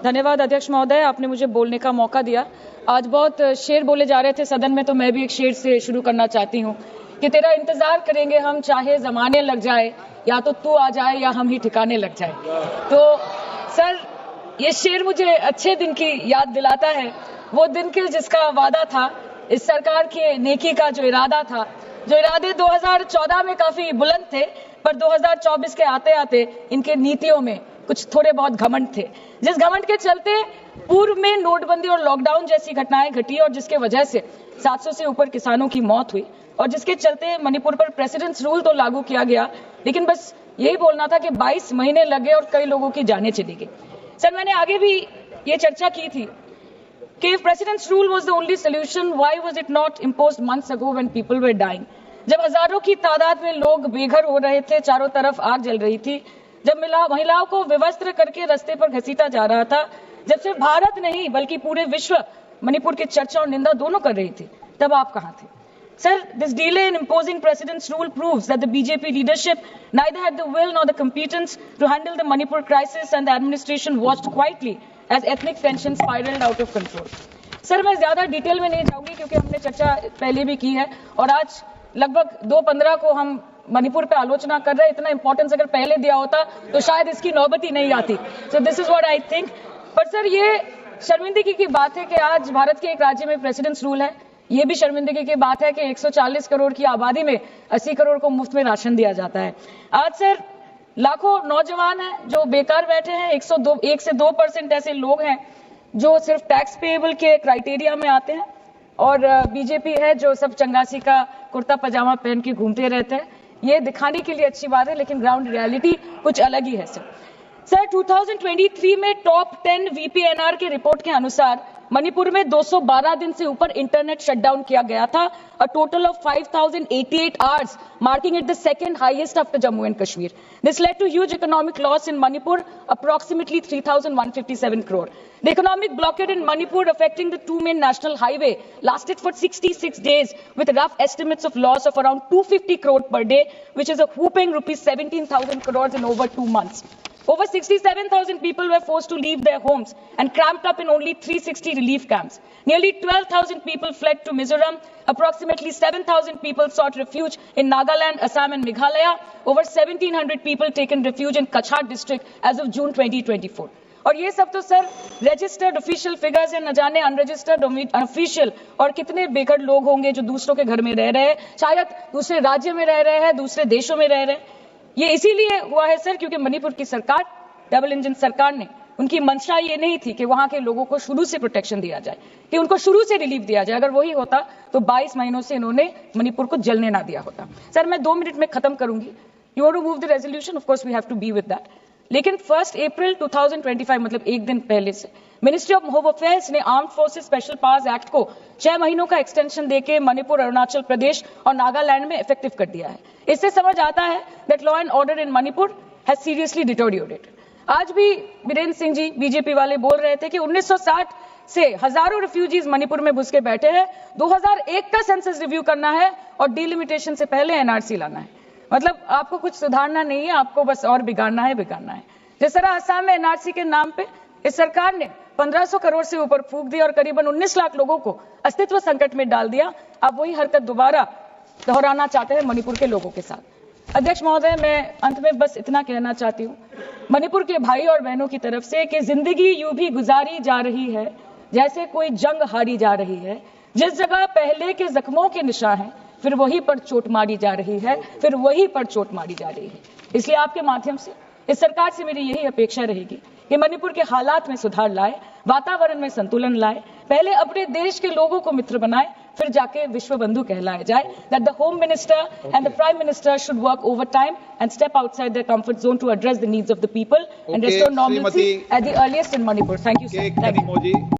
धन्यवाद अध्यक्ष महोदय, आपने मुझे बोलने का मौका दिया। आज बहुत शेर बोले जा रहे थे सदन में, तो मैं भी एक शेर से शुरू करना चाहती हूँ कि तेरा इंतजार करेंगे हम, चाहे जमाने लग जाए, या तो तू आ जाए या हम ही ठिकाने लग जाए। तो सर, ये शेर मुझे अच्छे दिन की याद दिलाता है, वो दिन के जिसका वादा था, इस सरकार के नेकी का जो इरादा था, जो इरादे 2014 में काफी बुलंद थे, पर 2024 के आते आते इनके नीतियों में कुछ थोड़े बहुत घमंड थे, जिस घमंड के चलते पूर्व में नोटबंदी और लॉकडाउन जैसी घटनाएं घटी और जिसके वजह से 700 से ऊपर किसानों की मौत हुई, और जिसके चलते मणिपुर पर प्रेसिडेंट्स रूल तो लागू किया गया, लेकिन बस यही बोलना था कि 22 महीने लगे और कई लोगों की जानें चली गई। सर, मैंने आगे भी ये चर्चा की थी कि if president's rule was the only solution, why was it not imposed months ago when people were dying? जब हजारों की तादाद में लोग बेघर हो रहे थे, चारों तरफ आग जल रही थी, जब महिलाओं को विवस्त्र करके रास्ते पर घसीटा जा रहा था, जब सिर्फ भारत नहीं बल्कि पूरे विश्व मणिपुर की चर्चा और निंदा दोनों कर रही थी, तब आप कहां थे? Sir, this delay in imposing president's rule proves that the BJP leadership neither had the will nor the competence to handle the Manipur crisis, and the administration watched quietly as ethnic tension spiraled out of control. Sir, मैं ज्यादा detail में नहीं जाऊंगी क्योंकि हमने चर्चा पहले भी की है, और आज लगभग 2:15 को हम मणिपुर पे आलोचना कर रहे हैं। इतना इंपॉर्टेंस अगर पहले दिया होता तो शायद इसकी नौबत ही नहीं आती। So this is what I think. पर सर, ये शर्मिंदगी की बात है कि आज भारत के एक राज्य में प्रेसिडेंट्स रूल है। ये भी शर्मिंदगी की बात है कि 140 करोड़ की आबादी में 80 करोड़ को मुफ्त में राशन दिया जाता है। आज सर, लाखों नौजवान हैं जो बेकार बैठे हैं। 1 से 2% ऐसे लोग हैं जो सिर्फ टैक्स पेएबल के क्राइटेरिया में आते हैं, और बीजेपी है जो सब चंगासी का कुर्ता पजामा पहन के घूमते रहते हैं। ये दिखाने के लिए अच्छी बात है, लेकिन ग्राउंड रियलिटी कुछ अलग ही है। सर 2023 में टॉप 10 VPNR के रिपोर्ट के अनुसार मणिपुर में 212 दिन से ऊपर इंटरनेट शटडाउन किया गया था, a total of 5088 hours, marking it the second highest after Jammu and Kashmir. This led to huge economic loss in Manipur, approximately 3157 crore. The economic blockade in Manipur affecting the two main national highway lasted for 66 days, with rough estimates of loss of around 250 crore per day, which is a whopping rupees 17,000 crores in over 2 months. Over 67,000 people were forced to leave their homes and cramped up in only 360 relief camps. Nearly 12,000 people fled to Mizoram. Approximately 7,000 people sought refuge in Nagaland, Assam and Meghalaya. Over 1,700 people taken refuge in Kachhar district as of June 2024. और ये सब तो sir registered official figures है, न जाने unregistered official और कितने बेघर लोग होंगे जो दूसरों के घर में रह रहे हैं, शायद दूसरे राज्य में रह रहे हैं, दूसरे देशों में रह रहे हैं। ये इसीलिए हुआ है सर क्योंकि मणिपुर की सरकार, डबल इंजन सरकार ने, उनकी मंशा ये नहीं थी कि वहां के लोगों को शुरू से प्रोटेक्शन दिया जाए, कि उनको शुरू से रिलीफ दिया जाए। अगर वही होता तो 22 महीनों से इन्होंने मणिपुर को जलने ना दिया होता। सर, मैं 2 मिनट में खत्म करूंगी। You want to move the resolution, of course we have to be with that, लेकिन 1 अप्रैल 2025 मतलब एक दिन पहले से मिनिस्ट्री ऑफ होम अफेयर्स ने armed forces special powers act को 6 महीनों का एक्सटेंशन देके मणिपुर, अरुणाचल प्रदेश और नागालैंड में इफेक्टिव कर दिया है। इससे समझ आता है that law and order in Manipur has seriously deteriorated. आज भी वीरेंद्र सिंह जी बीजेपी वाले बोल रहे थे कि 1960 से हजारों रिफ्यूजीज मणिपुर में घुस के बैठे हैं, 2001 का सेंसस रिव्यू करना है और डिलिमिटेशन से पहले एनआरसी लाना है। मतलब आपको कुछ सुधारना नहीं है, आपको बस और बिगाड़ना है। जिस तरह असम में एनआरसी के नाम पे इस सरकार ने 1500 करोड़ से ऊपर फूंक दिया और करीबन 19 लाख लोगों को अस्तित्व संकट में डाल दिया। अब वही हरकत दोबारा दोहराना चाहते हैं मणिपुर के लोगों के साथ। अध्यक्ष महोदय, मैं अंत में बस इतना कहना चाहती हूँ मणिपुर के भाई और बहनों की तरफ से कि जिंदगी यूं भी गुजारी जा रही है जैसे कोई जंग हारी जा रही है। जिस जगह पहले के जख्मों के निशान हैं, फिर वहीं पर चोट मारी जा रही है, फिर वहीं पर चोट मारी जा रही है। इसलिए आपके माध्यम से इस सरकार से मेरी यही अपेक्षा रहेगी कि मणिपुर के हालात में सुधार लाए, वातावरण में संतुलन लाए, पहले अपने देश के लोगों को मित्र बनाए, फिर जाके विश्व बंधु कहलाए जाए। That the home minister and the prime minister should work over time and step outside their comfort zone to address the needs of the people and restore normalcy at the earliest in Manipur. Thank you sir.